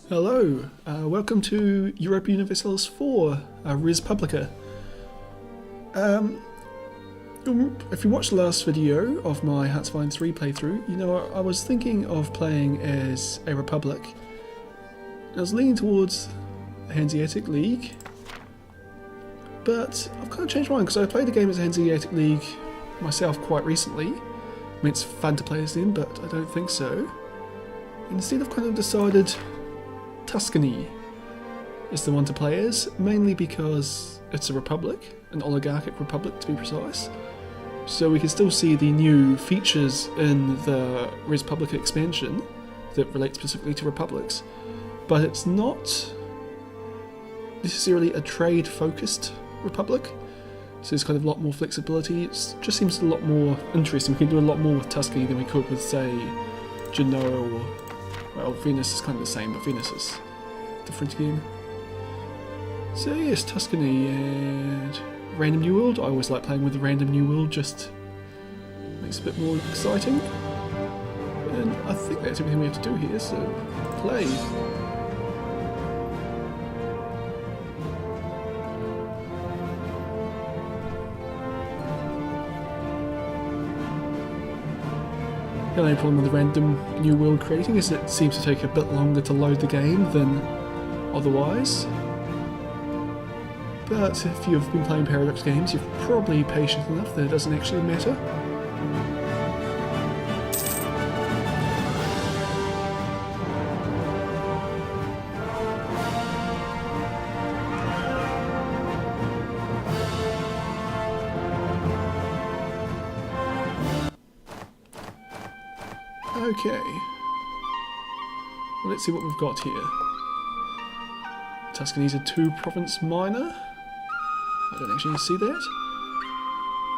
Hello, welcome to Europa Universalis 4, Res Publica. If you watched the last video of my Heartsvine 3 playthrough, you know I was thinking of playing as a Republic. I was leaning towards the Hanseatic League, but I've kind of changed my mind because I played the game as a Hanseatic League myself quite recently. I mean, it's fun to play as them, but I don't think so. Instead I've kind of decided Tuscany is the one to play as, mainly because it's a republic, an oligarchic republic to be precise. So we can still see the new features in the Res Publica expansion that relate specifically to republics, but it's not necessarily a trade-focused republic, so there's kind of a lot more flexibility. It just seems a lot more interesting. We can do a lot more with Tuscany than we could with, say, Genoa or, well, Venice is kind of the same, but Venice is different again. So yes, Tuscany and Random New World. I always like playing with the Random New World, just makes it a bit more exciting. And I think that's everything we have to do here, so play. The only problem with the Random New World creating is it seems to take a bit longer to load the game than otherwise. But if you've been playing Paradox games, you're probably patient enough that it doesn't actually matter. Okay. Well, let's see what we've got here. Tuscany's a 2-province minor. I don't actually see that.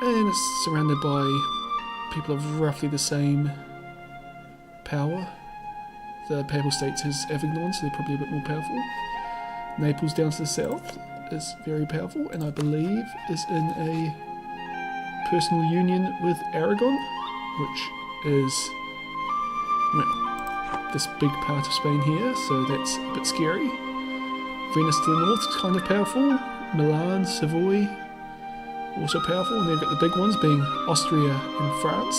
And it's surrounded by people of roughly the same power. The Papal States has Avignon, so they're probably a bit more powerful. Naples down to the south is very powerful, and I believe is in a personal union with Aragon, which is, well, this big part of Spain here, so that's a bit scary. Venice to the north is kind of powerful. Milan, Savoy, also powerful, and they've got the big ones being Austria and France,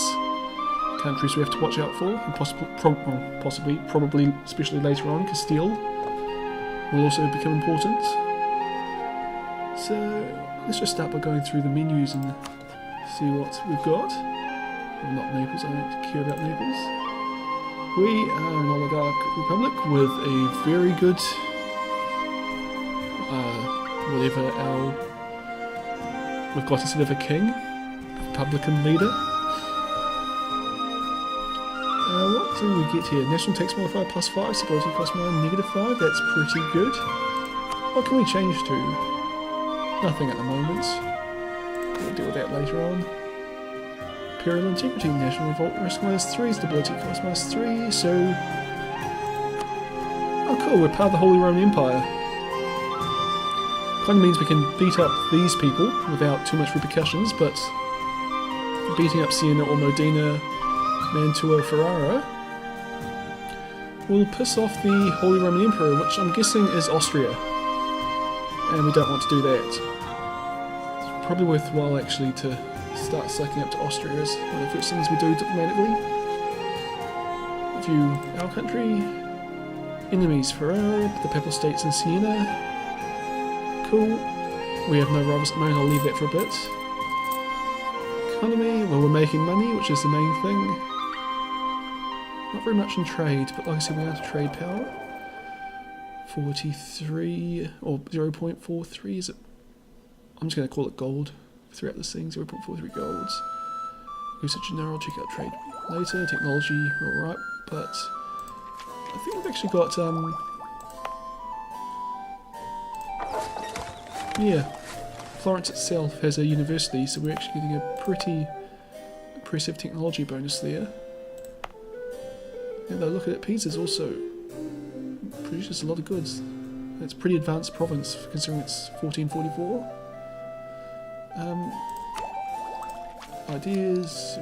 countries we have to watch out for, and probably, especially later on, Castile will also become important. So let's just start by going through the menus and see what we've got. Well, not Naples, I don't care about Naples. We are an oligarch republic with a very good whatever we've got instead of a king, Republican leader. What do we get here? National tax modifier +5, stability cost -5, that's pretty good. What can we change to? Nothing at the moment. We'll deal with that later on. Imperial integrity, national revolt risk -3, stability cost -3, so... Oh cool, we're part of the Holy Roman Empire. Kind of means we can beat up these people without too much repercussions, but beating up Siena or Modena, Mantua, Ferrara will piss off the Holy Roman Emperor, which I'm guessing is Austria, and we don't want to do that. It's probably worthwhile actually to start sucking up to Austria as one of the first things we do diplomatically. View our country, enemies Ferrara, the Papal States and Siena. Cool. We have no rivals at the moment, I'll leave that for a bit. Economy, well, we're making money, which is the main thing. Not very much in trade, but like I said, we have trade power. 43, or 0.43, is it? I'm just going to call it gold throughout this thing, 0.43 golds. Go to general, check out trade later. Technology, we're alright, but I think we've actually got, yeah, Florence itself has a university, so we're actually getting a pretty impressive technology bonus there. And though look at it, Pisa's also produces a lot of goods. It's a pretty advanced province considering it's 1444. Ideas,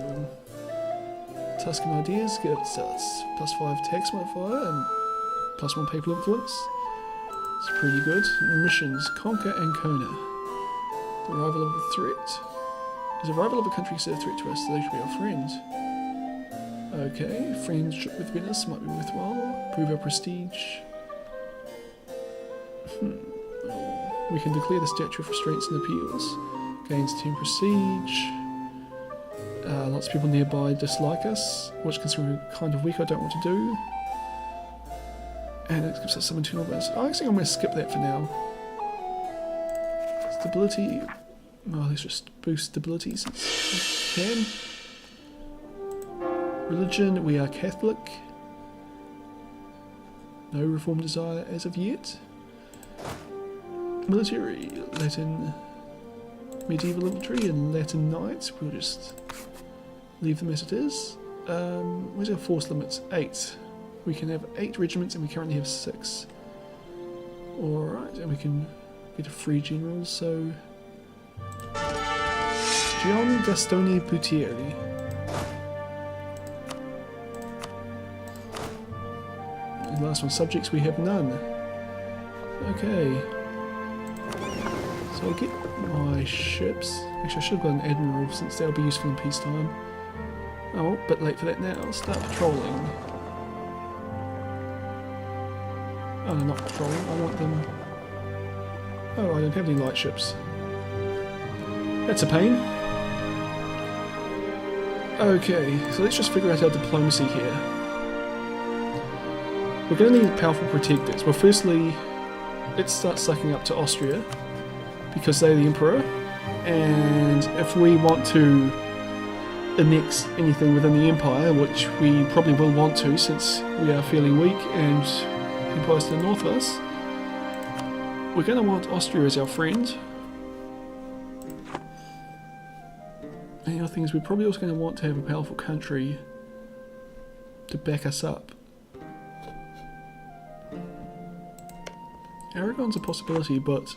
Tuscan ideas, get +5 tax modifier, and +1 papal influence. It's pretty good. Missions. Conquer Ancona. The arrival of a threat. Is arrival of a country considered a threat to us, so they should be our friend. Okay, friendship with Venice might be worthwhile. Prove our prestige. We can declare the statute of restraints and appeals. Gains 10 prestige. Lots of people nearby dislike us, which considering we're kind of weak I don't want to do. And it gives us some internal bonus. I think I'm going to skip that for now. Stability. Oh, let's just boost stability since we can. Religion, we are Catholic. No reform desire as of yet. Military, Latin, medieval infantry and Latin knights. We'll just leave them as it is. Where's our force limits? 8. We can have 8 regiments and we currently have 6. Alright, and we can get a free general, so... Gian Gastone Buttieri. And last one, subjects, we have none. Okay. So I'll get my ships. Actually, I should have got an admiral since they'll be useful in peacetime. Oh, a bit late for that now. Start patrolling. Oh, no, not patrolling. I want them... Oh, I don't have any light ships. That's a pain. Okay, so let's just figure out our diplomacy here. We're going to need powerful protectors. Well, firstly, let's start sucking up to Austria, because they're the emperor, and if we want to annex anything within the empire, which we probably will want to since we are fairly weak and empires to the north of us, we're going to want Austria as our friend. And the other thing is we're probably also going to want to have a powerful country to back us up. Aragon's a possibility, but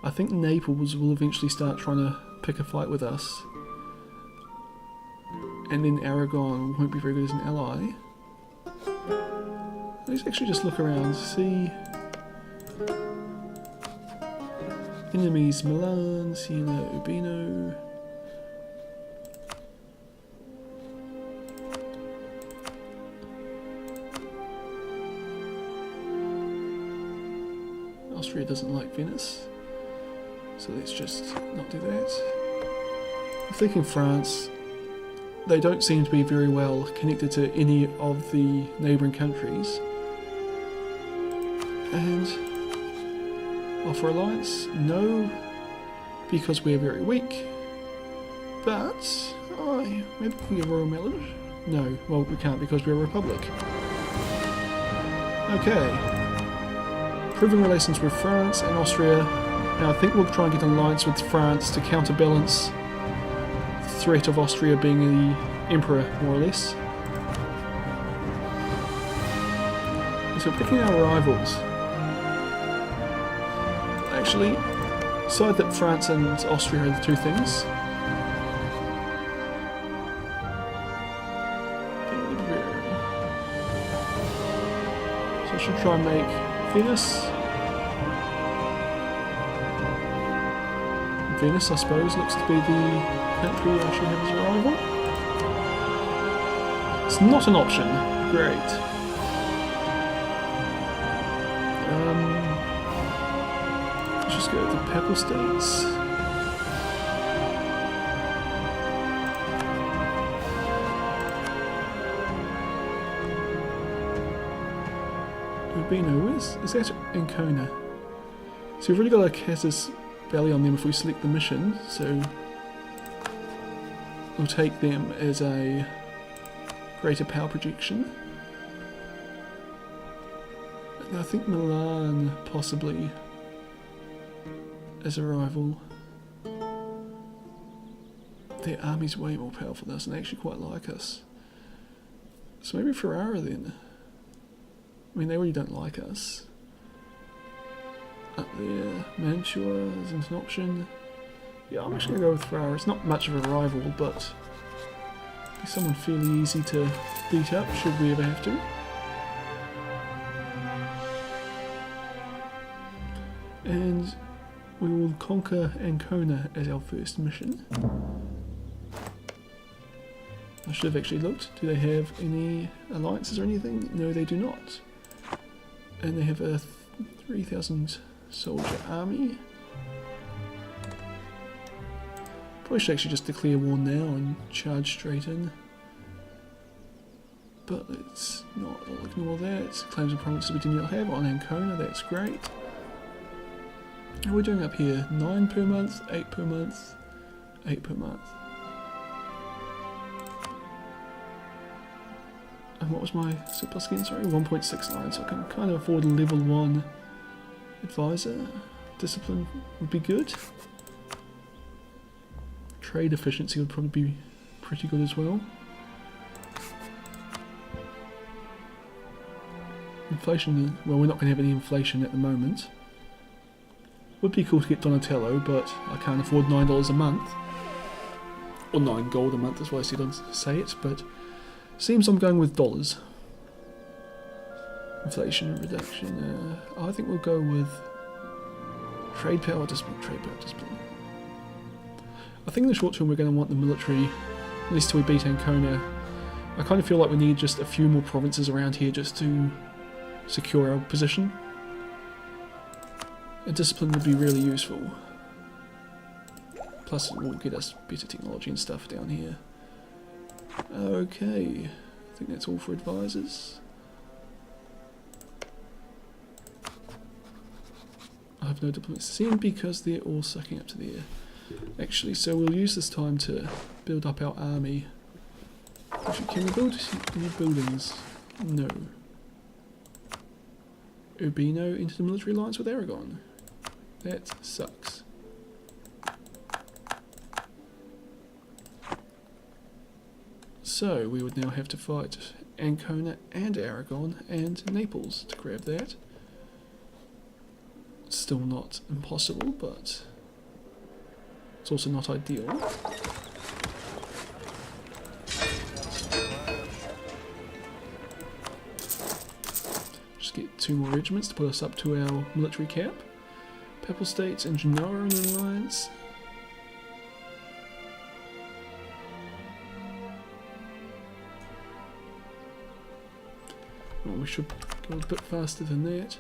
I think Naples will eventually start trying to pick a fight with us. And then Aragon won't be very good as an ally. Let's actually just look around, see... Enemies, Milan, Siena, Urbino... Austria doesn't like Venice, so let's just not do that. I'm thinking France. They don't seem to be very well connected to any of the neighbouring countries. And offer alliance? No, because we are very weak. But maybe we can get royal marriage? No, well we can't because we're a republic. Okay. Improving relations with France and Austria. Now I think we'll try and get an alliance with France to counterbalance the threat of Austria being the emperor, more or less. So picking our rivals. Actually, decide that France and Austria are the two things. So I should try and make Venice, I suppose, looks to be the country I should have as a rival. It's not an option. Great. Let's just go to the Papal States. Urbino, is that Ancona? So we've really got a casus belli on them if we select the mission, so we'll take them as a greater power projection. And I think Milan possibly as a rival. Their army's way more powerful than us and they actually quite like us. So maybe Ferrara then. I mean, they really don't like us. Up there, Mantua isn't an option. Yeah, I'm actually going to go with Ferrara. It's not much of a rival, but he's someone fairly easy to beat up, should we ever have to. conquer Ancona as our first mission. I should have actually looked. Do they have any alliances or anything? No, they do not. And they have a 3,000 soldier army. Probably should actually just declare war now and charge straight in. But it's not. I'll ignore that. Claims and provinces we do not have on Ancona. That's great. How are we doing up here? 9 per month, 8 per month, 8 per month. And what was my surplus again? Sorry, 1.69. So I can kind of afford a level 1 advisor. Discipline would be good. Trade efficiency would probably be pretty good as well. Inflation, well, we're not going to have any inflation at the moment. Would be cool to get Donatello, but I can't afford $9 a month. Or 9 gold a month, that's why I said I'd say it, but seems I'm going with dollars. Inflation reduction, I think we'll go with trade power discipline, I think in the short term we're going to want the military, at least till we beat Ancona. I kind of feel like we need just a few more provinces around here just to secure our position. And discipline would be really useful. Plus it will get us better technology and stuff down here. Okay, I think that's all for advisors. I have no diplomats to send because they're all sucking up to there. Actually, so we'll use this time to build up our army. Actually, can we build any buildings? No. Urbino into the military alliance with Aragon. That sucks. So we would now have to fight Ancona and Aragon and Naples to grab that. Still not impossible, but it's also not ideal. Just get 2 more regiments to put us up to our military cap. Papal States and Genoa in an alliance. Well, we should go a bit faster than that.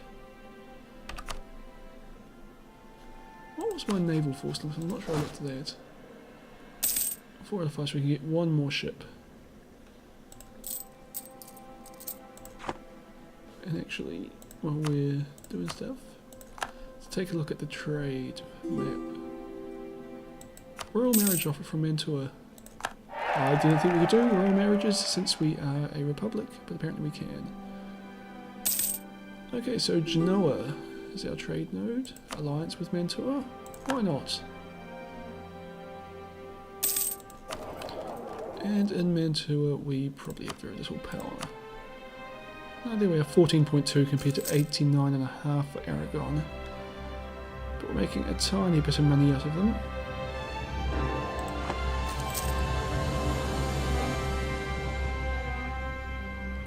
What was my naval force? I'm not sure I looked at that. 4 out of 5, so we can get 1 more ship. And actually, while we're doing stuff, let's take a look at the trade map. Royal marriage offer from Mantua. I didn't think we could do royal marriages since we are a republic, but apparently we can. Okay, so Genoa is our trade node. Alliance with Mantua? Why not? And in Mantua we probably have very little power. There we are, 14.2 compared to 89.5 for Aragon. But we're making a tiny bit of money out of them.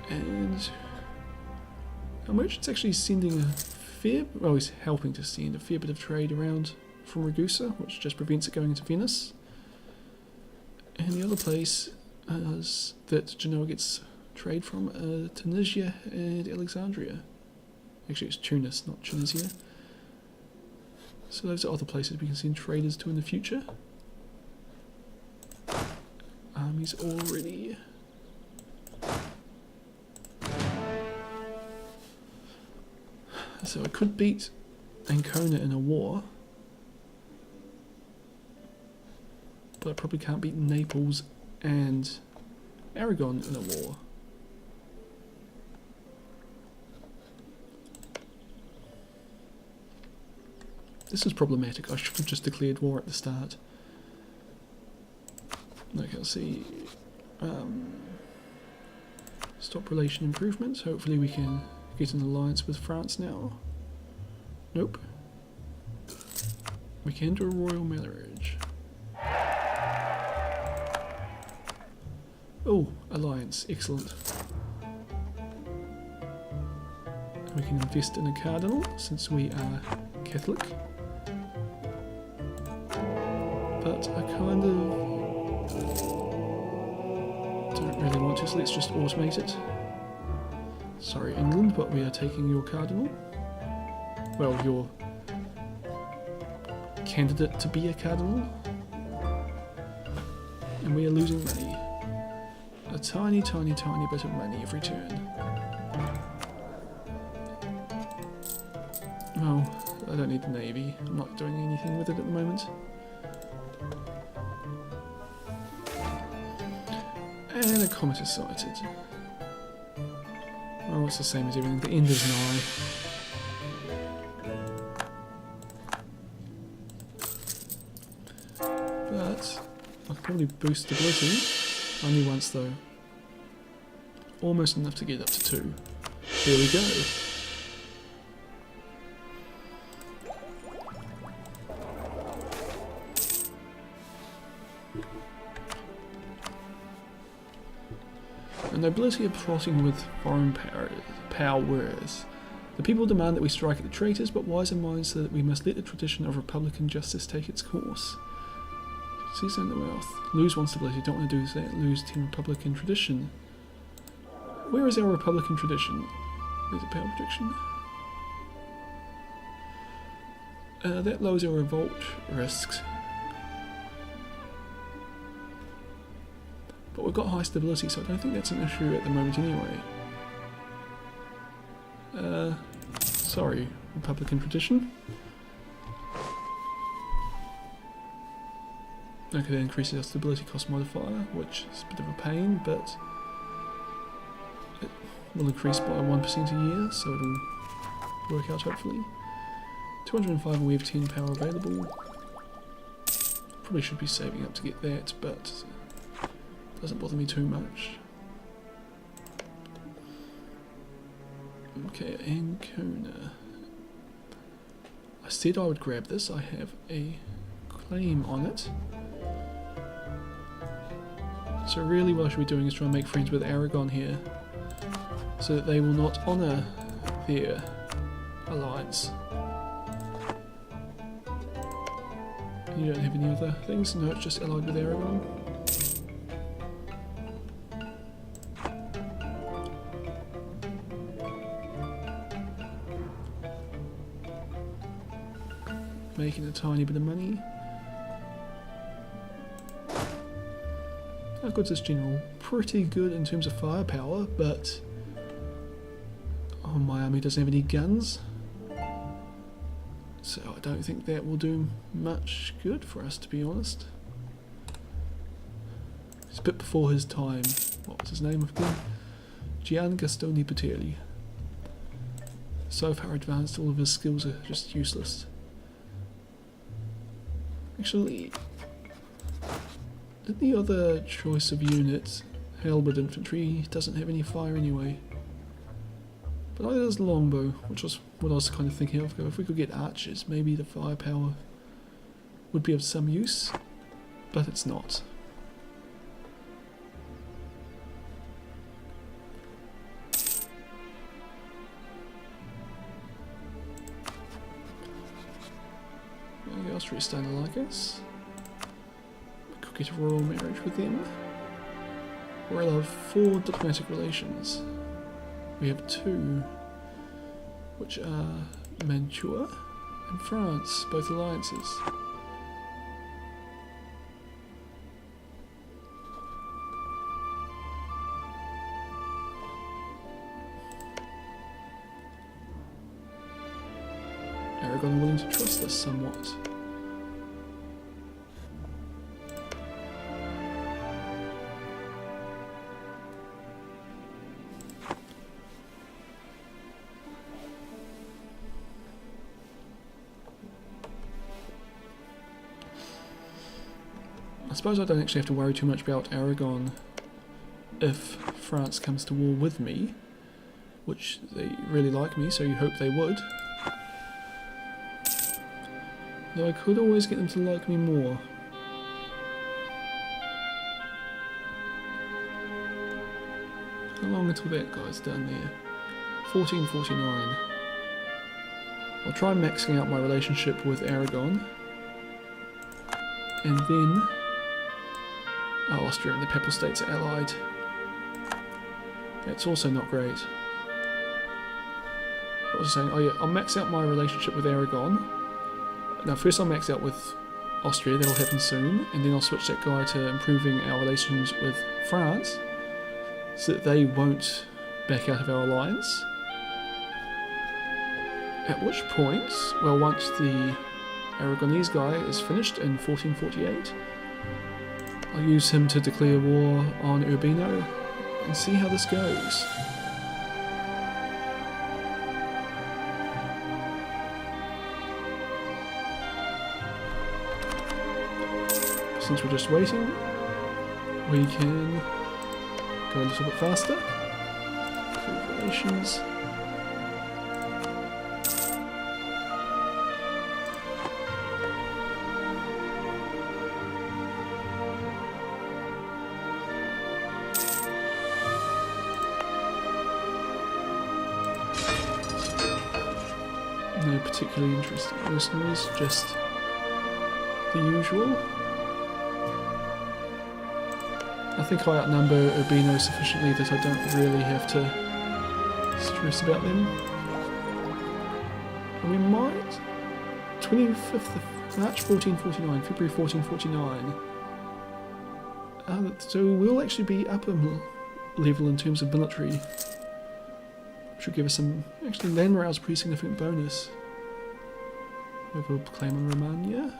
And our merchant's actually sending a fair, well, he's helping to send a fair bit of trade around from Ragusa, which just prevents it going into Venice. And the other place is that Genoa gets trade from Tunisia and Alexandria. Actually it's Tunis, not Tunisia. So those are other places we can send traders to in the future. Armies all ready. So I could beat Ancona in a war, but I probably can't beat Naples and Aragon in a war. This is problematic. I should have just declared war at the start. Okay, I'll see. Stop relation improvements. Hopefully we can get an alliance with France now. Nope. We can do a royal marriage. Oh, alliance. Excellent. We can invest in a cardinal since we are Catholic. but I kind of don't really want to, so let's just automate it. Sorry, England, but we are taking your cardinal. Well, your candidate to be a cardinal. And we are losing money. A tiny, tiny, tiny bit of money every turn. Well, I don't need the navy. I'm not doing anything with it at the moment. And a comet is sighted. Well, it's the same as everything. The end is nigh. But I'll probably boost stability. Only once though. Almost enough to get up to 2. Here we go. The nobility are plotting with foreign powers. The people demand that we strike at the traitors, but wiser minds say that we must let the tradition of republican justice take its course. Seize the wealth. Lose one stability. Don't want to do that. Lose team republican tradition. Where is our republican tradition? There's a power prediction. That lowers our revolt risks. But we've got high stability, so I don't think that's an issue at the moment anyway. Sorry, Republican tradition. Okay, that increases our stability cost modifier, which is a bit of a pain, but it will increase by 1% a year, so it'll work out hopefully. 205 and we have 10 power available. Probably should be saving up to get that, but doesn't bother me too much. Okay, Ancona. I said I would grab this. I have a claim on it. So really what I should be doing is try and make friends with Aragon here, so that they will not honour their alliance. You don't have any other things? No, it's just allied with Aragon. Making a tiny bit of money. How good's this general? Pretty good in terms of firepower, but my army doesn't have any guns, so I don't think that will do much good for us, to be honest. It's a bit before his time. What was his name again? Giangastoni Patelli. So far advanced, all of his skills are just useless. Actually, the other choice of unit, halberd infantry, doesn't have any fire anyway. But either there's longbow, which was what I was kind of thinking of. If we could get archers, maybe the firepower would be of some use, but it's not. Austria's starting to like us. We could get a royal marriage with them. We're allowed 4 diplomatic relations. We have 2, which are Mantua and France, both alliances. Aragon are willing to trust us somewhat. I suppose I don't actually have to worry too much about Aragon if France comes to war with me, which they really like me, so you hope they would. Though I could always get them to like me more. How long until that guy's done there? 1449. I'll try maxing out my relationship with Aragon. And then Austria and the Papal States are allied. That's also not great. I was saying, oh yeah, I'll max out my relationship with Aragon. Now first I'll max out with Austria, that'll happen soon, and then I'll switch that guy to improving our relations with France, so that they won't back out of our alliance. At which point, well, once the Aragonese guy is finished in 1448, I'll use him to declare war on Urbino and see how this goes. Since we're just waiting, we can go a little bit faster. Improve relations. No particularly interesting mercenaries, just the usual. I think I outnumber Urbino sufficiently that I don't really have to stress about them. And we might... 25th of March 1449, February 1449. So we'll actually be upper level in terms of military. Which will give us some... Actually, land morale's a pretty significant bonus. We will proclaim on Romagna.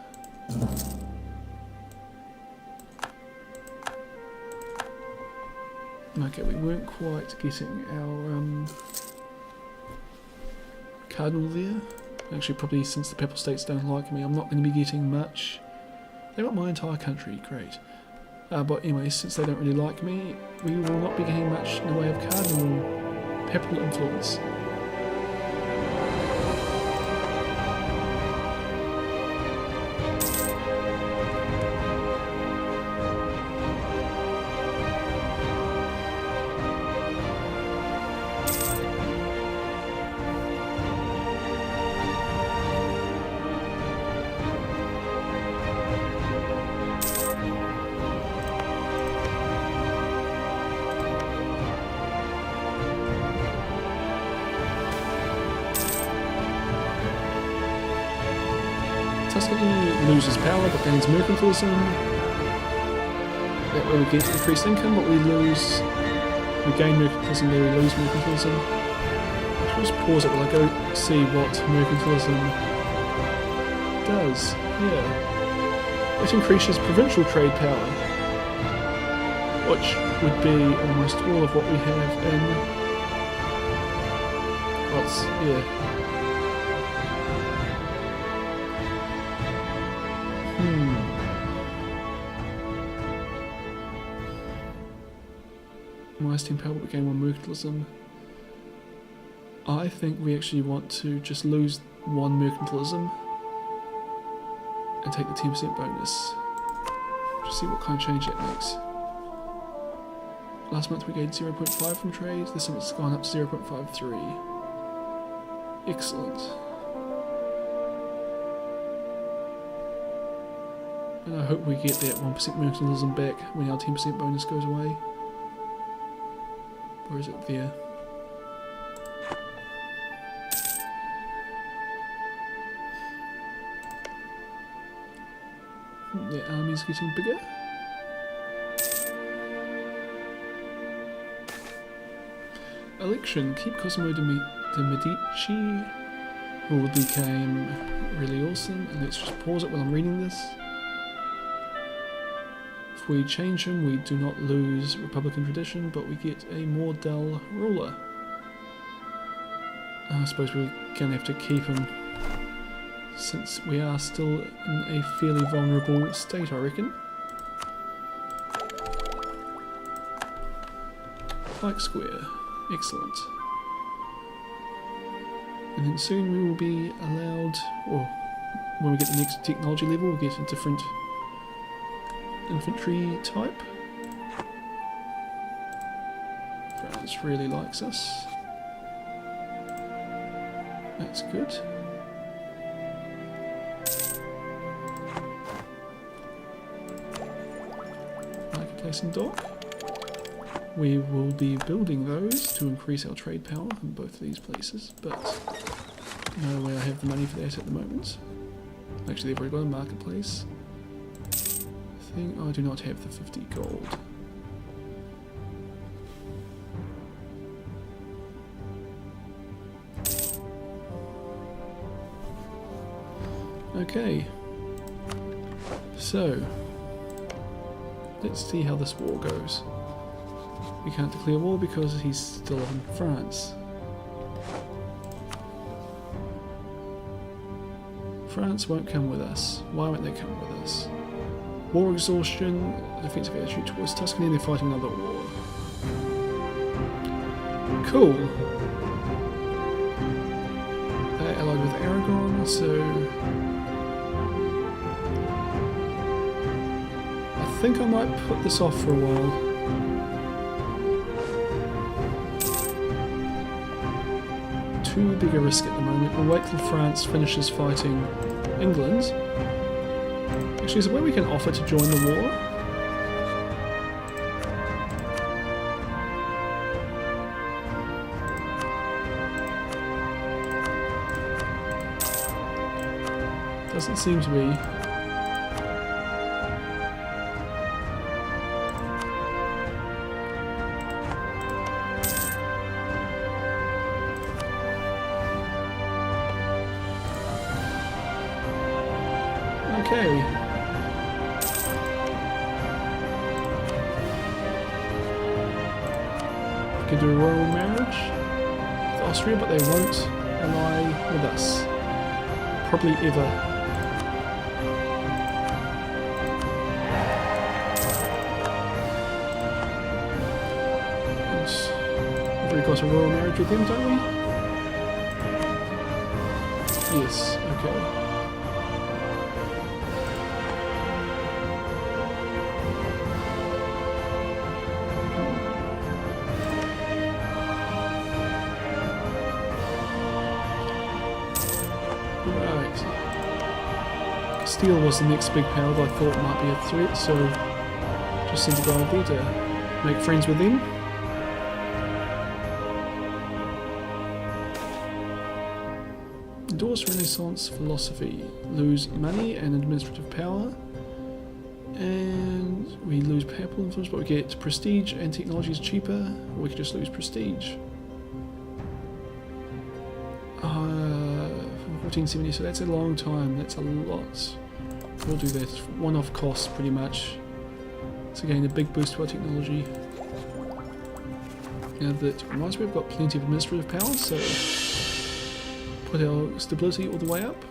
Okay, we weren't quite getting our cardinal there. Actually, probably since the Papal States don't like me, I'm not going to be getting much. They want my entire country, great. But anyway, since they don't really like me, we will not be getting much in the way of cardinal papal influence. Tuscany loses power but gains mercantilism. That way we get increased income, but we gain mercantilism there, we lose mercantilism. I'll just pause it while I go see what mercantilism does. Yeah. It increases provincial trade power, which would be almost all of what we have in... Well, it's, yeah. Minus 10 power, but we gain 1 mercantilism. I think we actually want to just lose 1 mercantilism and take the 10% bonus. Just see what kind of change that makes. Last month we gained 0.5 from trade, this month it's gone up to 0.53. Excellent. And I hope we get that 1% mercantilism back when our 10% bonus goes away. Or is it there? The army's getting bigger. Election. Keep Cosimo de Medici, who became really awesome. And let's just pause it while I'm reading this. If we change him, we do not lose Republican tradition, but we get a more dull ruler. I suppose we're going to have to keep him, since we are still in a fairly vulnerable state, I reckon. Pike Square. Excellent. And then soon we will be allowed, or when we get the next technology level, we'll get a different infantry type. France really likes us. That's good. place and dock. We will be building those to increase our trade power in both of these places, but no way I have the money for that at the moment. Actually, they've already got a marketplace. I do not have the 50 gold. Okay, so let's see how this war goes. We can't declare war because he's still in France. France won't come with us. Why won't they come with us? War exhaustion, defensive attitude towards Tuscany, and they're fighting another war. Cool. They're allied with Aragon, so I think I might put this off for a while. Too big a risk at the moment. We'll wait till France finishes fighting England. Actually, is there a way we can offer to join the war? Doesn't seem to be. Okay. We could do a royal marriage with Austria, but they won't ally with us. Probably ever. And we've already got a royal marriage with them, don't we? Yes, okay. Steel was the next big power that I thought might be a threat, so just sent a guy there to make friends with them. Endorse Renaissance philosophy, lose money and administrative power, and we lose papal influence, but we get prestige and technology is cheaper, or we could just lose prestige. 1470, so that's a long time, that's a lot. We'll do that, one-off costs pretty much. So again, a big boost to our technology. Now that reminds me, we've got plenty of administrative power, so put our stability all the way up,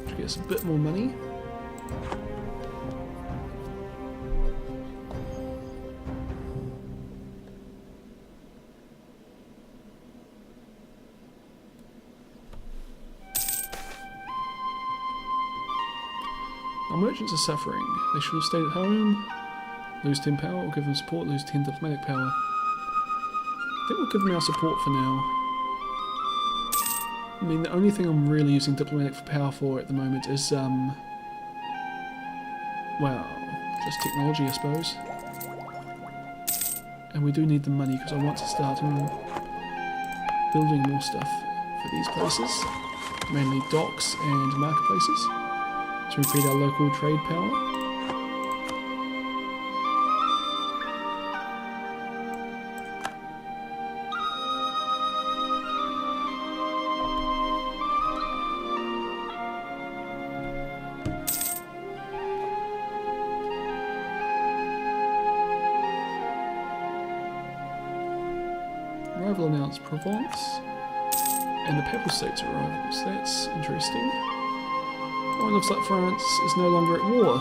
which gets a bit more money. Our merchants are suffering. They should have stayed at home, lose 10 power, or give them support, lose 10 diplomatic power. I think we'll give them our support for now. I mean, the only thing I'm really using diplomatic power for at the moment is, well, just technology, I suppose. And we do need the money because I want to start building more stuff for these places, mainly docks and marketplaces. To increase our local trade power. Arrival announced Provence and the Papal States arrivals. That's interesting. Oh, it looks like France is no longer at war.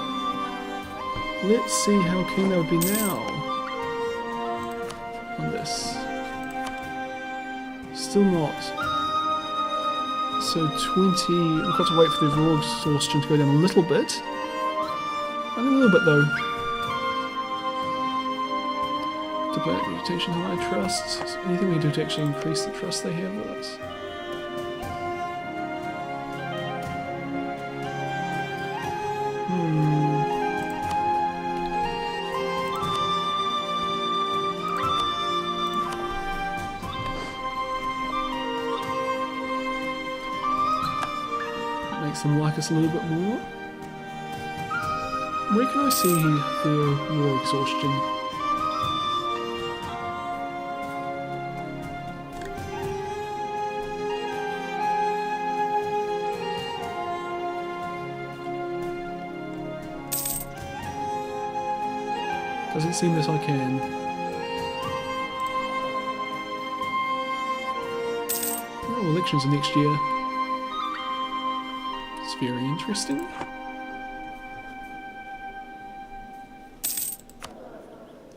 Let's see how keen they would be now on this. Still not. So 20, we've got to wait for the overall exhaustion to go down a little bit. Only a little bit though. Diplomatic reputation, high trust. Anything we can do to actually increase the trust they have with us? makes them like us a little bit more. Where can I see their war exhaustion? Doesn't seem that I can. Oh, elections are next year. It's very interesting.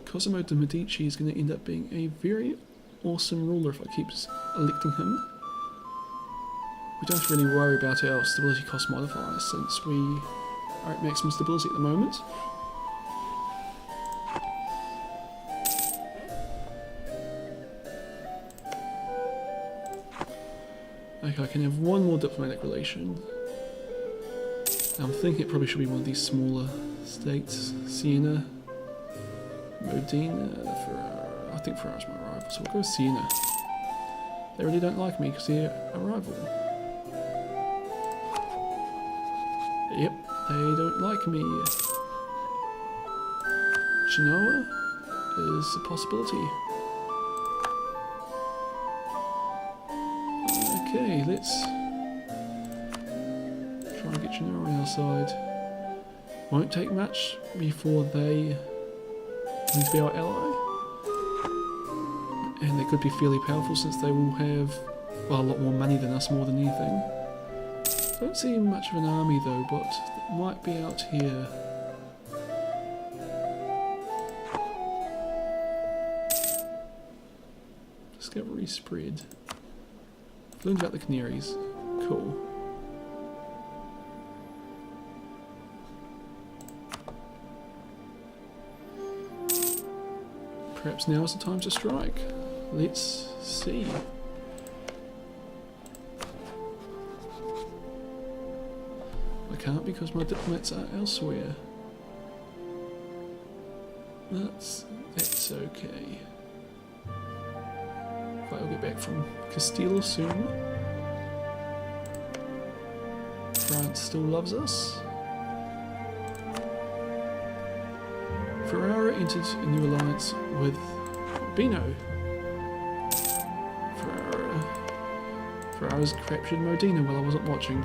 Cosimo de' Medici is going to end up being a very awesome ruler if I keep electing him. We don't have to really worry about our stability cost modifier since we are at maximum stability at the moment. Okay, I can have one more diplomatic relation. I'm thinking it probably should be one of these smaller states. Siena, Modena, Ferrara. I think Ferrara's my rival, so we'll go with Siena. They really don't like me because they're a rival. Yep, they don't like me. Genoa is a possibility. Okay, let's try and get Genoa on our side. Won't take much before they need to be our ally. And they could be fairly powerful since they will have, well, a lot more money than us more than anything. Don't see much of an army though, but it might be out here. Discovery spread. Learned about the Canaries. Cool. Perhaps now is the time to strike. Let's see. I can't because my diplomats are elsewhere. That's okay. I'll get back from Castile soon. France still loves us. Ferrara entered a new alliance with Urbino. Ferrara's captured Modena while I wasn't watching.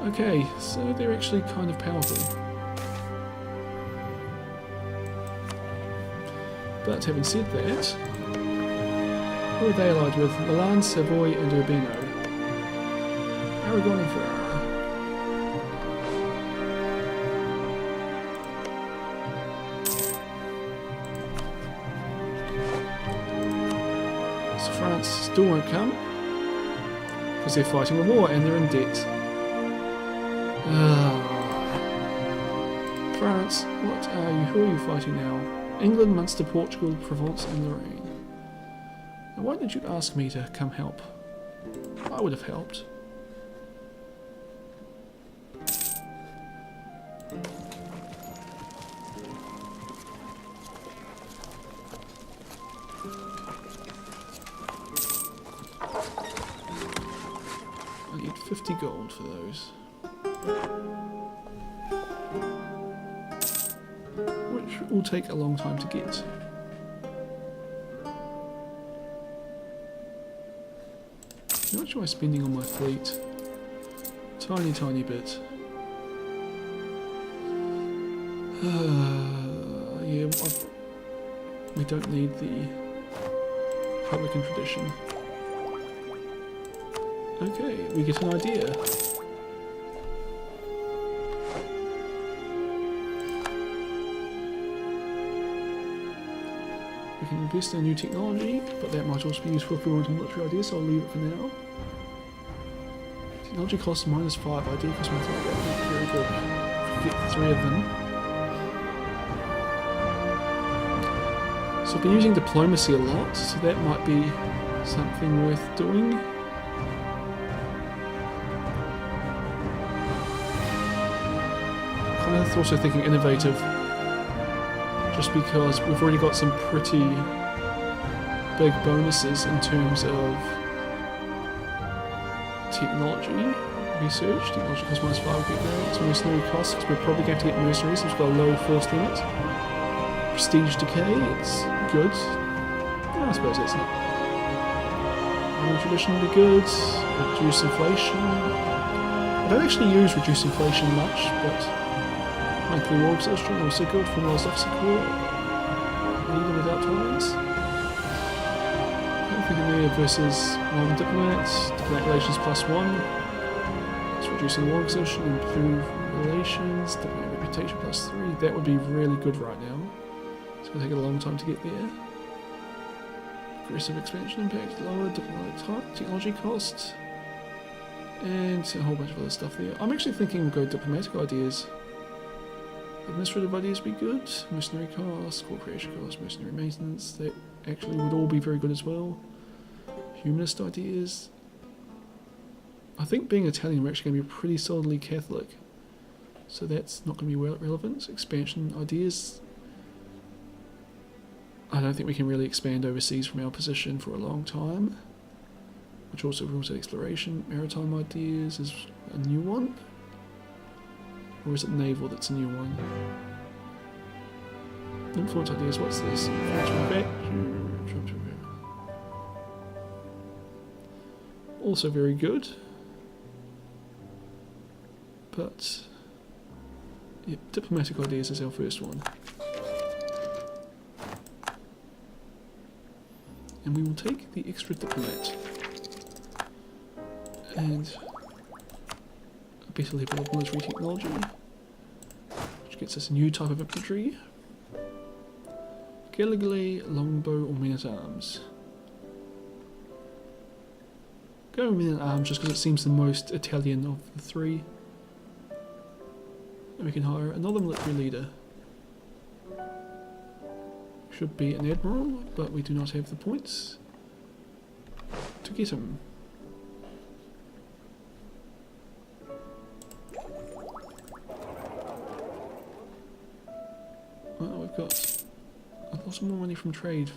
Okay, so they're actually kind of powerful. But having said that, who are they allied with? Milan, Savoy and Urbino. Aragon and Ferrara. So France still won't come because they're fighting a war and they're in debt. France, what are you? Who are you fighting now? England, Munster, Portugal, Provence and Lorraine. Why did you ask me to come help? I would have helped. I need 50 gold for those. Which will take a long time to get. How much am I spending on my fleet? Tiny bit. Yeah, we don't need the Republican tradition. Okay, we get an idea. We can invest in new technology, but that might also be useful if we want a military idea, so I'll leave it for now. Technology costs -5, idea costs -5, very good. Get 3 of them. So I've been using diplomacy a lot, so that might be something worth doing. Kind of also thinking innovative, just because we've already got some pretty big bonuses in terms of technology. research. Technology cost -5 would be great. So mercenary costs, because we're probably going to get mercenaries, so we've got a low force limit. Prestige decay, it's good. I suppose it's not. Roman tradition would be good. Reduce inflation. I don't actually use reduce inflation much, but monthly war exhaustion also good. Formalised officer corps. Leader without tolerance. Anything there versus Roman diplomats. Diplomatic relations +1. It's reducing war exhaustion, improve relations. Diplomatic reputation +3. That would be really good right now. It's going to take a long time to get there. Aggressive expansion impact, lower diplomatic technology costs, and a whole bunch of other stuff there. I'm actually thinking we'll go diplomatic ideas. Administrative ideas would be good. Mercenary costs, core creation costs, mercenary maintenance, that actually would all be very good as well. Humanist ideas. I think being Italian, we're actually going to be pretty solidly Catholic, so that's not going to be relevant. Expansion ideas. I don't think we can really expand overseas from our position for a long time, which also rules out exploration. Maritime ideas is a new one, or is it naval that's a new one? Influence ideas, what's this? Also very good, but yeah, diplomatic ideas is our first one. And we will take the extra diplomat and a better level of military technology, which gets us a new type of infantry. Gallagher, longbow, or men-at-arms. Go with men-at-arms just because it seems the most Italian of the three. And we can hire another military leader. Should be an admiral, but we do not have the points to get him. Well, we've got a lot more money from trade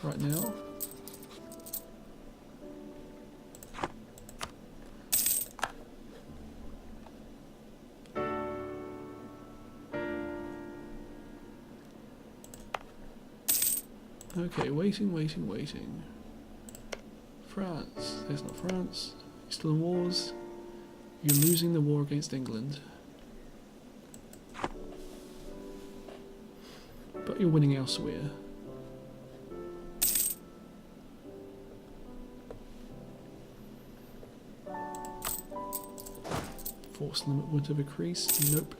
right now. Okay, waiting. France. That's not France. You're still in wars. You're losing the war against England. But you're winning elsewhere. Force limit would have increased. Nope.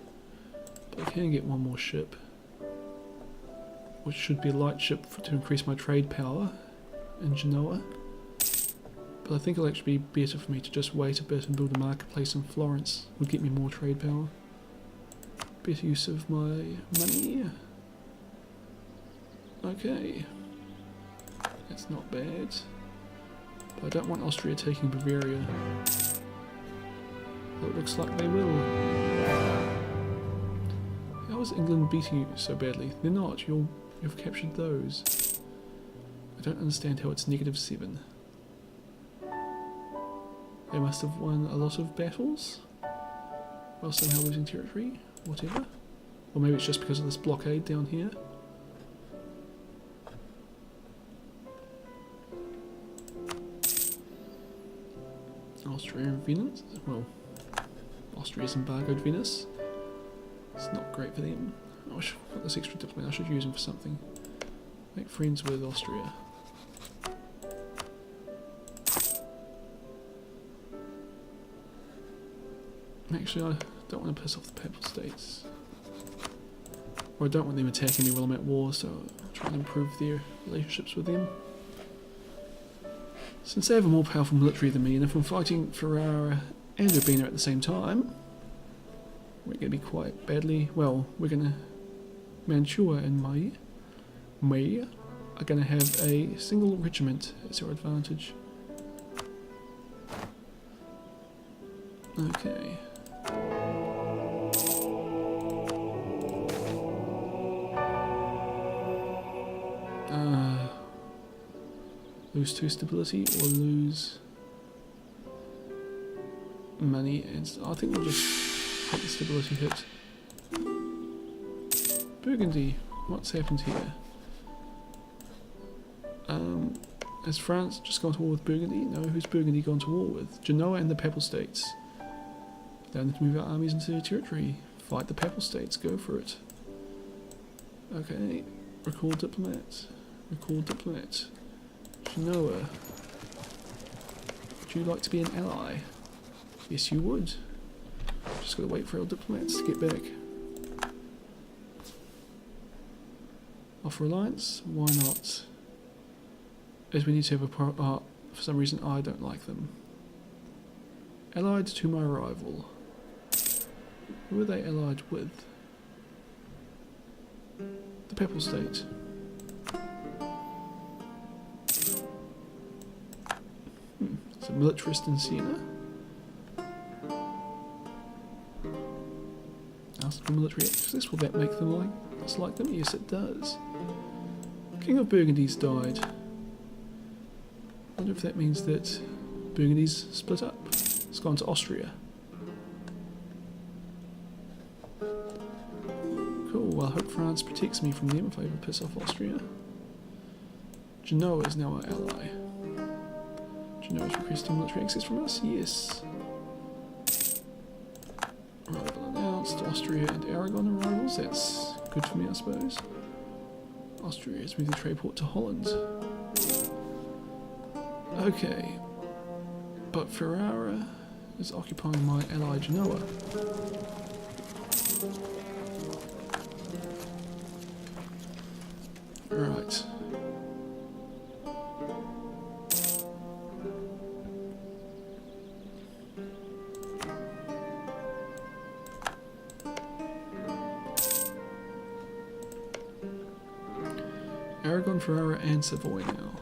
But I can get one more ship, which should be a light ship to increase my trade power in Genoa. But I think it'll actually be better for me to just wait a bit and build a marketplace in Florence. Would get me more trade power. Better use of my money. Okay. That's not bad. But I don't want Austria taking Bavaria. But it looks like they will. How is England beating you so badly? They're not. You've captured those. I don't understand how it's -7. They must have won a lot of battles while somehow losing territory, whatever. Or maybe it's just because of this blockade down here. Austria and Venice. Well, Austria's embargoed Venice. It's not great for them. I should put this extra diplomat. I should use him for something. Make friends with Austria. Actually, I don't want to piss off the Papal States. Or I don't want them attacking me while I'm at war, so I'll try and improve their relationships with them. Since they have a more powerful military than me, and if I'm fighting Ferrara and Urbino at the same time, we're going to be quite badly. Well, we're going to. Mantua and May are going to have a single regiment as our advantage. Okay. Lose 2 stability or lose money, and I think we'll just take the stability hit. Burgundy, what's happened here? Has France just gone to war with Burgundy? No, who's Burgundy gone to war with? Genoa and the Papal States. They need to move our armies into their territory. Fight the Papal States, go for it. Okay, recall diplomat. Recall diplomat. Genoa. Would you like to be an ally? Yes, you would. Just gotta wait for our diplomats to get back. Offer alliance? Why not? As we need to have a for some reason I don't like them. Allied to my rival. Who are they allied with? The Papal State. It's a militarist in Siena. Ask for military access. Will that make them like us like them? Yes, it does. King of Burgundy's died. I wonder if that means that Burgundy's split up. It's gone to Austria. Cool, well I hope France protects me from them if I ever piss off Austria. Genoa is now our ally. Genoa is requesting military access from us? Yes. Arrival announced. Austria and Aragon arrivals. That's good for me, I suppose. Austria has moved the trade port to Holland. Okay. But Ferrara is occupying my ally Genoa. Right. Aragon, Ferrara and Savoy now.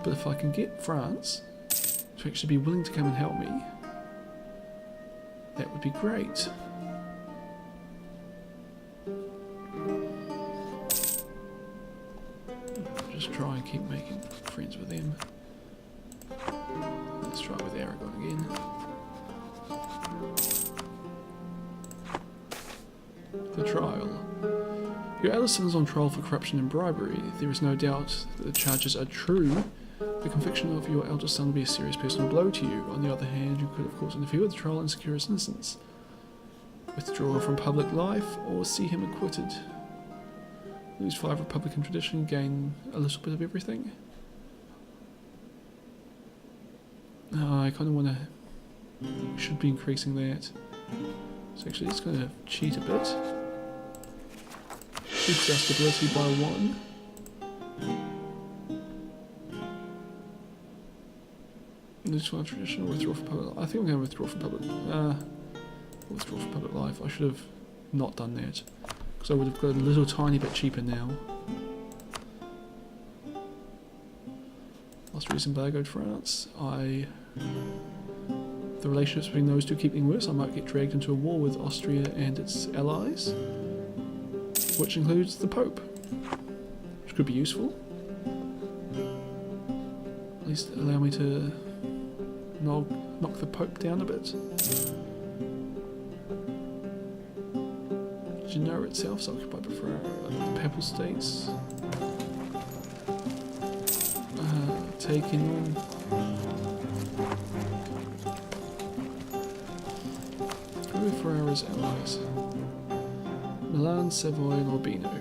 But if I can get France to actually be willing to come and help me, that would be great. Just try and keep making friends with them. Let's try with Aragon again. The trial. Your eldest son is on trial for corruption and bribery. There is no doubt that the charges are true. The conviction of your eldest son will be a serious personal blow to you. On the other hand, you could of course interfere with the trial and secure his innocence. Withdraw from public life or see him acquitted. Lose 5 Republican tradition, gain a little bit of everything. I kind of want to... should be increasing that. So actually it's going to cheat a bit. Keeps our stability by 1. Lose 5 tradition or withdraw from public life. I think I'm going to withdraw from public life. I should have not done that. Because I would have got a little tiny bit cheaper now. Austria's embargoed France. The relationships between those two keep getting worse. I might get dragged into a war with Austria and its allies, which includes the Pope, which could be useful. At least allow me to knock the Pope down a bit. Genoa itself is occupied by the Papal States. Taking on. Who are Ferrara's allies? Milan, Savoy, and Urbino.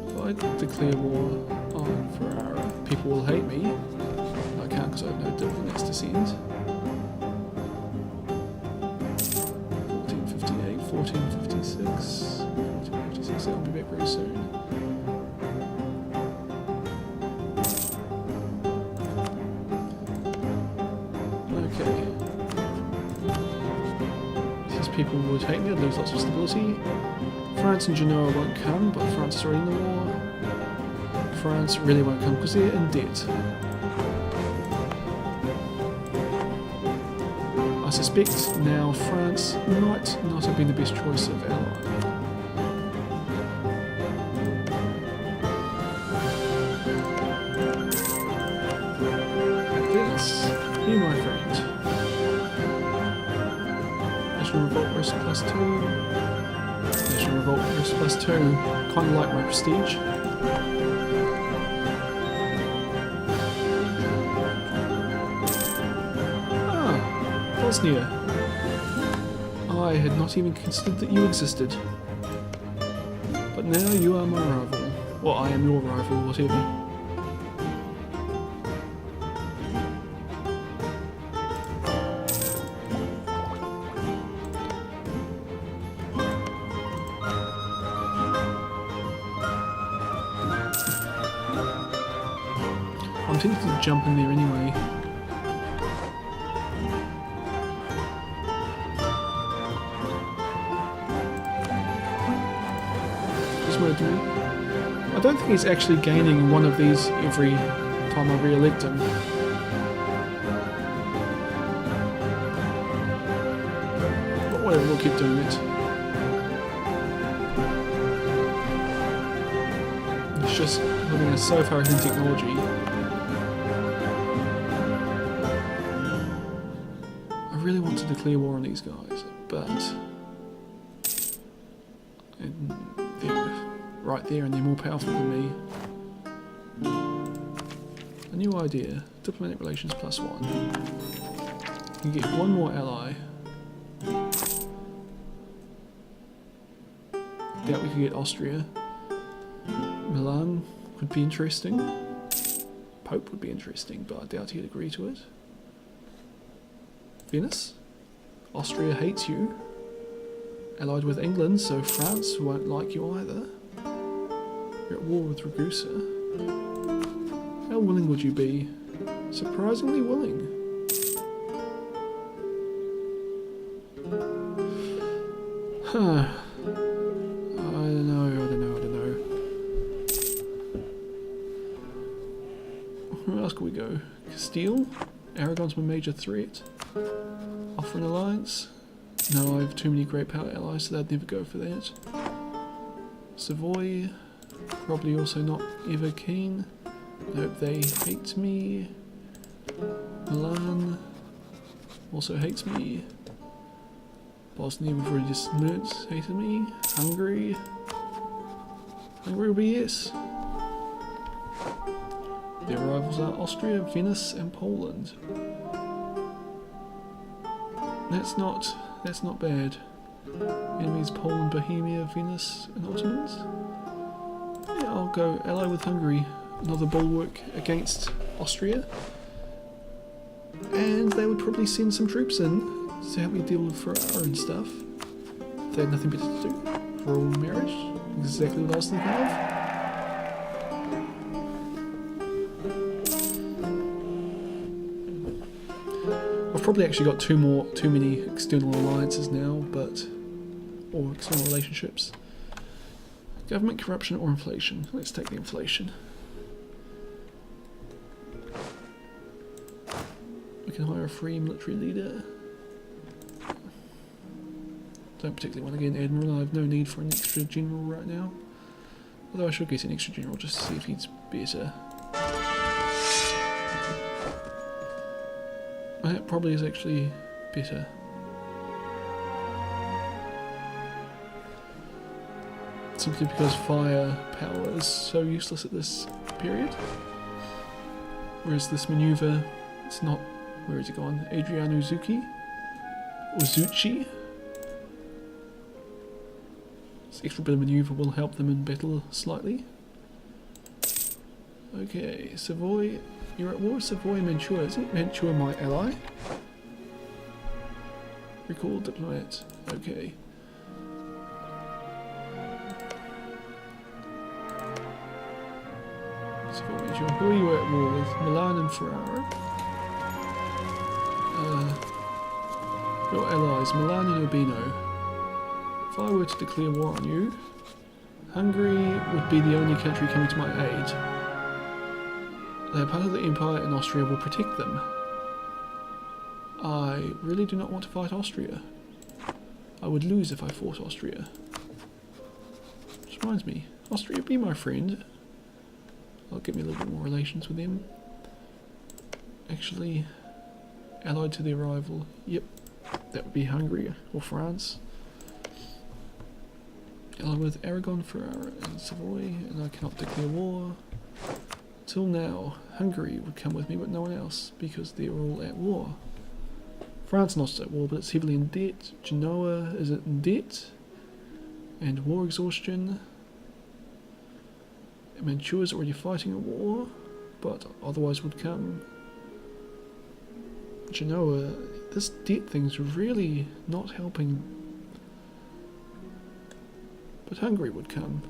If I declare war on Ferrara, people will hate me. I can't because I have no diplomats to send. 1458, 1456, 1456, I'll be back very soon. Okay. These people would hate me, I'd lose lots of stability. France and Genoa won't come, but France is already in the war. France really won't come because they're in debt. I suspect now France might not have been the best choice of ally. National Revolt risk +2. National Revolt risk +2. Kind of like my prestige. Ah, Bosnia. I had not even considered that you existed. But now you are my rival. Or I am your rival, whatever. I'm tempted to jump in there anyway. Just want to do. I don't think he's actually gaining one of these every time I re-elect him. But whatever, we'll keep doing it. It's just looking at so far ahead in technology. I really want to declare war on these guys, but they're right there and they're more powerful than me. A new idea, diplomatic relations +1. You get one more ally. Doubt we could get Austria. Milan could be interesting. Pope would be interesting, but I doubt he'd agree to it. Venice? Austria hates you. Allied with England, so France won't like you either. You're at war with Ragusa. How willing would you be? Surprisingly willing. Huh. I don't know. Where else could we go? Castile? Aragon's my major threat. Offer an alliance? No, I have too many great power allies, so they'd never go for that. Savoy? Probably also not ever keen. Nope, they hate me. Milan also hates me. Bosnia, we've already just learnt, hated me. Hungary will be yes. Their rivals are Austria, Venice and Poland. That's not bad. Enemies Poland, Bohemia, Venice and Ottomans. Yeah, I'll go ally with Hungary. Another bulwark against Austria. And they would probably send some troops in to help me deal with Ferrara and stuff. If they had nothing better to do. Royal marriage. Exactly what I was thinking of. I've probably actually got too many external alliances now, or external relationships. Government corruption or inflation. Let's take the inflation. We can hire a free military leader. Don't particularly want to get an admiral. I have no need for an extra general right now. Although I should get an extra general just to see if he's better. That probably is actually better. Simply because fire power is so useless at this period. Whereas this maneuver, it's not. Where is it gone? Adriano Zucchi? Or Zucchi? This extra bit of maneuver will help them in battle slightly. Okay, Savoy. You're at war with Savoy and Mantua. Isn't Mantua my ally? Recall diplomat. Okay. Savoy, Mantua. Who are you at war with? Milan and Ferrara? Your allies, Milan and Urbino. If I were to declare war on you, Hungary would be the only country coming to my aid. They're part of the Empire and Austria will protect them. I really do not want to fight Austria. I would lose if I fought Austria. Which reminds me, Austria, be my friend. I'll get me a little bit more relations with them. Actually, allied to their rival. Yep. That would be Hungary or France. Along with Aragon, Ferrara and Savoy, and I cannot declare war. Till now, Hungary would come with me but no one else, because they're all at war. France not at war, but it's heavily in debt. Genoa is in debt. And war exhaustion. Mantua is already fighting a war, but otherwise would come. Genoa, this debt thing's really not helping. But Hungary would come.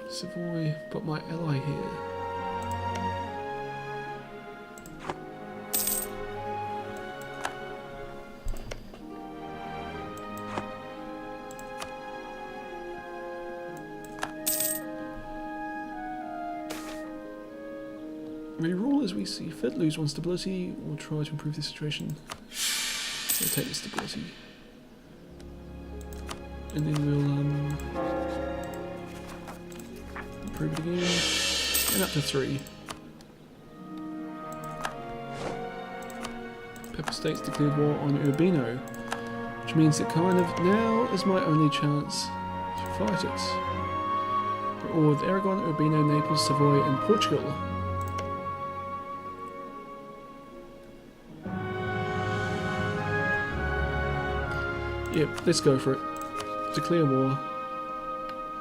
Savoy, but my ally here. Reroll as we see fit, lose one stability, we'll try to improve the situation. We'll take the stability. And then we'll improve it again. And up to 3. Pepper States declared war on Urbino, which means that kind of now is my only chance to fight it. We're all with Aragon, Urbino, Naples, Savoy and Portugal. Yep, let's go for it. Declare war.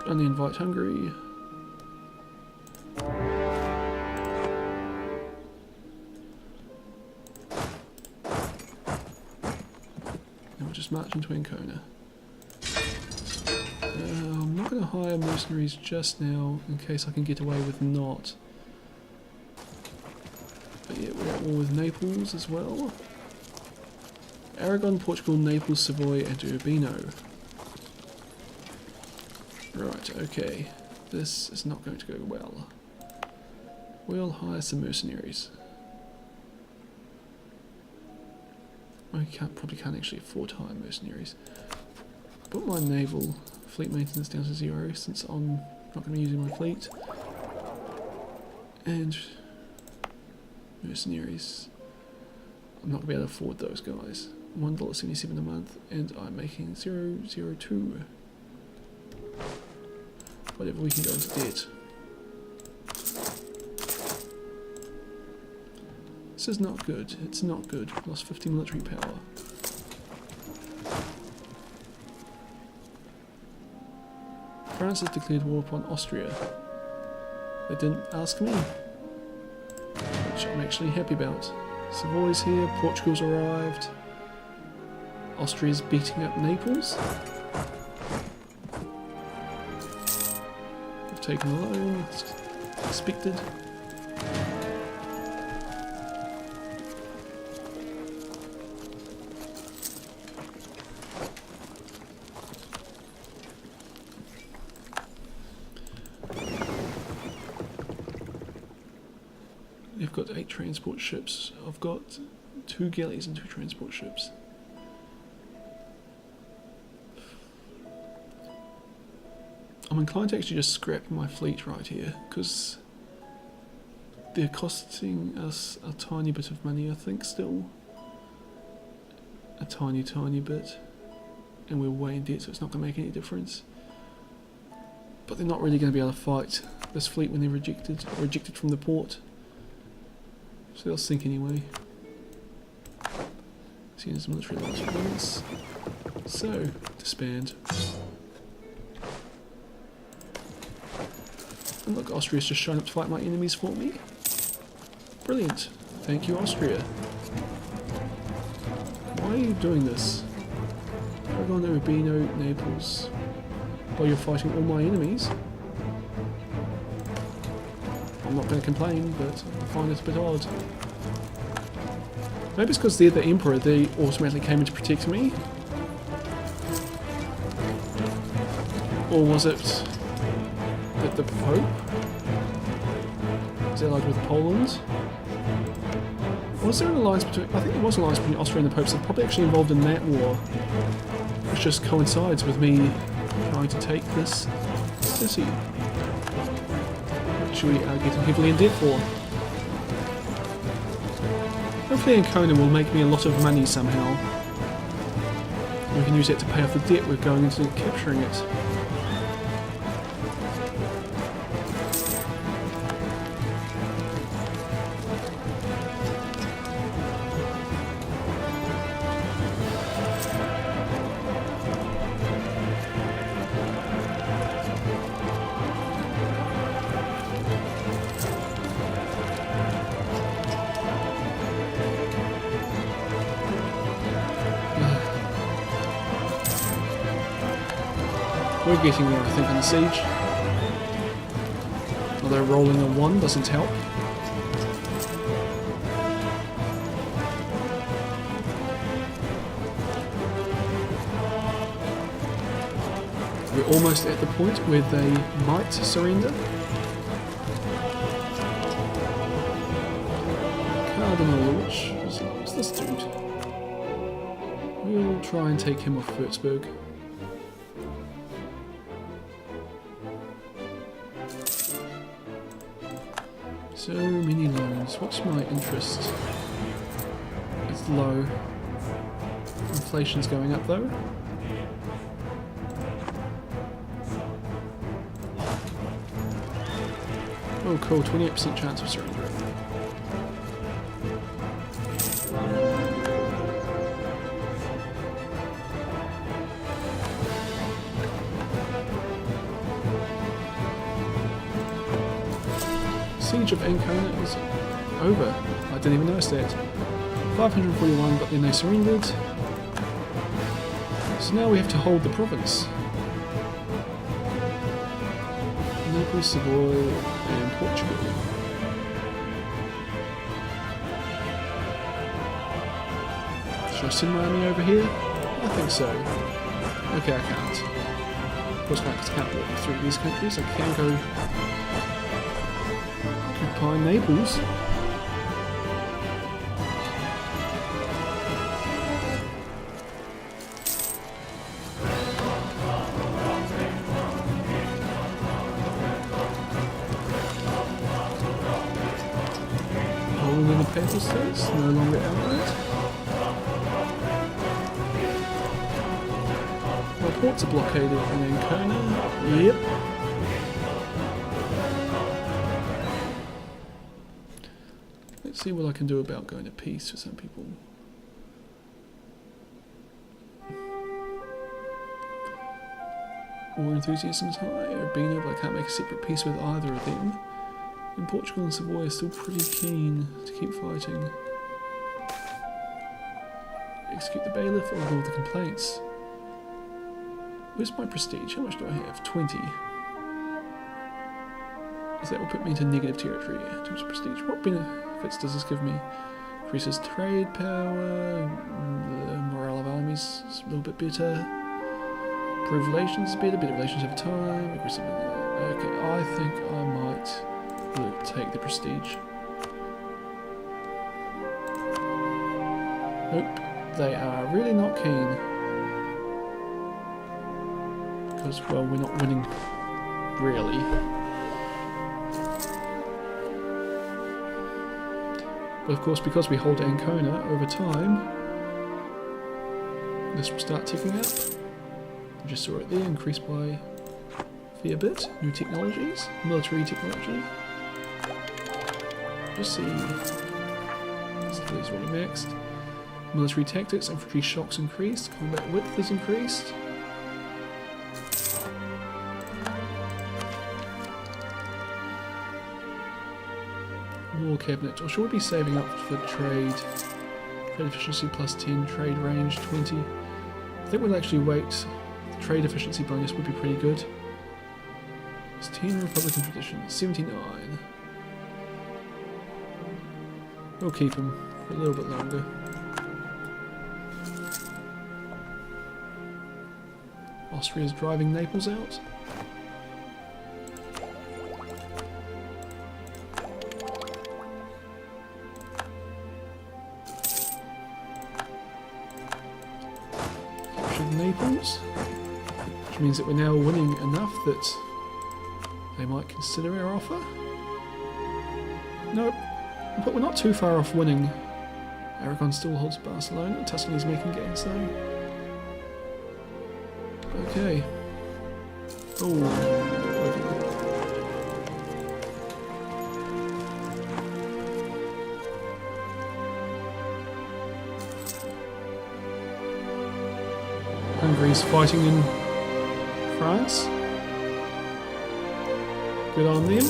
Only invite Hungary. And we'll just march into Ancona. I'm not going to hire mercenaries just now in case I can get away with not. But yeah, we're at war with Naples as well. Aragon, Portugal, Naples, Savoy and Urbino. Right, okay. This is not going to go well. We'll hire some mercenaries. I probably can't actually afford to hire mercenaries. Put my naval fleet maintenance down to 0 since I'm not going to be using my fleet. And mercenaries. I'm not going to be able to afford those guys. $1.77 a month, and I'm making 0.02. Whatever, we can go into debt. This is not good. It's not good. Lost 50 military power. France has declared war upon Austria. They didn't ask me, which I'm actually happy about. Savoy's here, Portugal's arrived. Austria's beating up Naples. We've taken a loan, it's expected. You've got 8 transport ships. I've got 2 galleys and 2 transport ships. I'm inclined to actually just scrap my fleet right here, because they're costing us a tiny bit of money, I think, still. A tiny bit. And we're way in debt, so it's not going to make any difference. But they're not really going to be able to fight this fleet when they're rejected from the port. So they'll sink anyway. Seen as military loss. So, disband. And look, Austria's just shown up to fight my enemies for me. Brilliant. Thank you, Austria. Why are you doing this? Aragon, Urbino, Naples. While you're fighting all my enemies. I'm not going to complain, but I find it a bit odd. Maybe it's because they're the Emperor, they automatically came in to protect me. Or was it that the Pope is allied with Poland? Was there an alliance between... I think there was an alliance between Austria and the Pope, so they're probably actually involved in that war. Which just coincides with me trying to take this city. actually getting heavily in debt for. Hopefully Ancona will make me a lot of money somehow. We can use it to pay off the debt we're going into capturing it. We're getting there, I think, in the siege. Although rolling a 1 doesn't help. We're almost at the point where they might surrender. Cardinal, what's this dude? We'll try and take him off Würzburg. So many loans. What's my interest? It's low. Inflation's going up though. Oh cool, 28% chance of surrender. Siege of Ancona is over. I didn't even notice that. 541, but then they surrendered. So now we have to hold the province. Naples, Savoy, and Portugal. Should I send my army over here? I think so. Okay, I can't. Of course, I can't walk through these countries. I can go occupy Naples. Poland and the Papal States, no longer allied. My ports are blockaded in Ancona. Yep. Let's see what I can do about going to peace with some people. War enthusiasm is high. Urbino, but I can't make a separate peace with either of them. And Portugal and Savoy are still pretty keen to keep fighting. Execute the bailiff or rule the complaints. Where's my prestige? How much do I have? 20. Is that will put me into negative territory in terms of prestige? What benefits does this give me? Increases trade power, the morale of armies is a little bit better. Improve relations is better relations over time. Okay, I think I might take the prestige. Nope, they are really not keen. Because, well, we're not winning, really. But of course, because we hold Ancona over time, this will start ticking up. I just saw it there, increased by a fair bit. New technologies, military technology. Just see. It's already maxed. Military tactics, infantry shocks increased, combat width is increased. War cabinet, or should we be saving up for trade? Trade efficiency plus 10, trade range 20. I think we'll actually wait. The trade efficiency bonus would be pretty good. It's 10 Republican tradition, 79. We'll keep him for a little bit longer. Austria's driving Naples out. Naples, which means that we're now winning enough that they might consider our offer. Nope. But we're not too far off winning. Aragon still holds Barcelona. Tuscany's making gains though. Okay. Oh. Hungary's fighting in France. Good on them.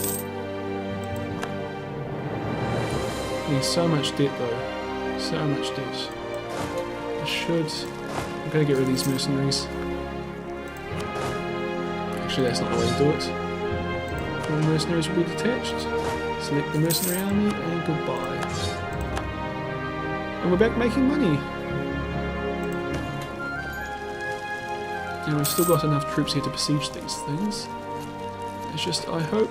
He's so much debt though. So much debt. I'm gonna get rid of these mercenaries. Actually, that's not the way to do it. All the mercenaries will be detached. Select the mercenary army and goodbye. And we're back making money. And we've still got enough troops here to besiege these things. It's just, I hope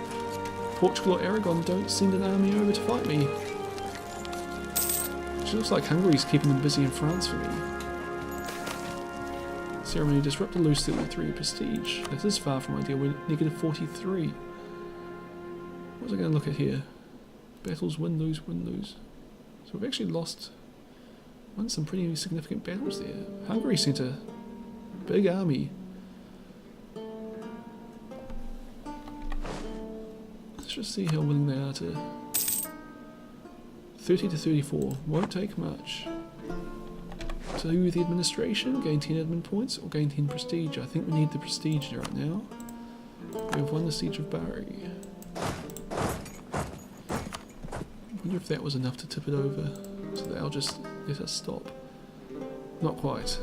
Portugal or Aragon don't send an army over to fight me. It looks like Hungary's keeping them busy in France for me. Ceremony disrupted, lose 33 prestige. That is far from ideal, we're negative 43. What was I going to look at here? Battles, win, lose, win, lose. So we've actually won some pretty significant battles there. Hungary sent a big army. Let's just see how willing they are to... 30 to 34, won't take much. To the administration, gain 10 admin points or gain 10 prestige. I think we need the prestige right now. We've won the siege of Bari. I wonder if that was enough to tip it over, so they'll just let us stop. Not quite.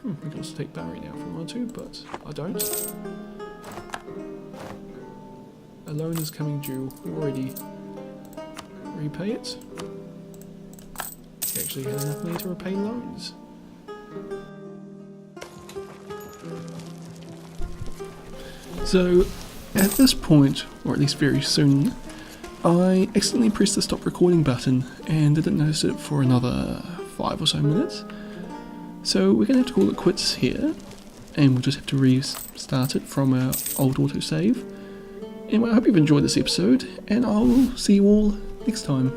We can also take Bari now if we want to, but I don't. A loan is coming due. We already repay it. We actually had enough money to repay loans. So, at this point, or at least very soon, I accidentally pressed the stop recording button and didn't notice it for another 5 or so minutes. So we're going to have to call it quits here, and we'll just have to restart it from our old autosave. Anyway, I hope you've enjoyed this episode, and I'll see you all next time.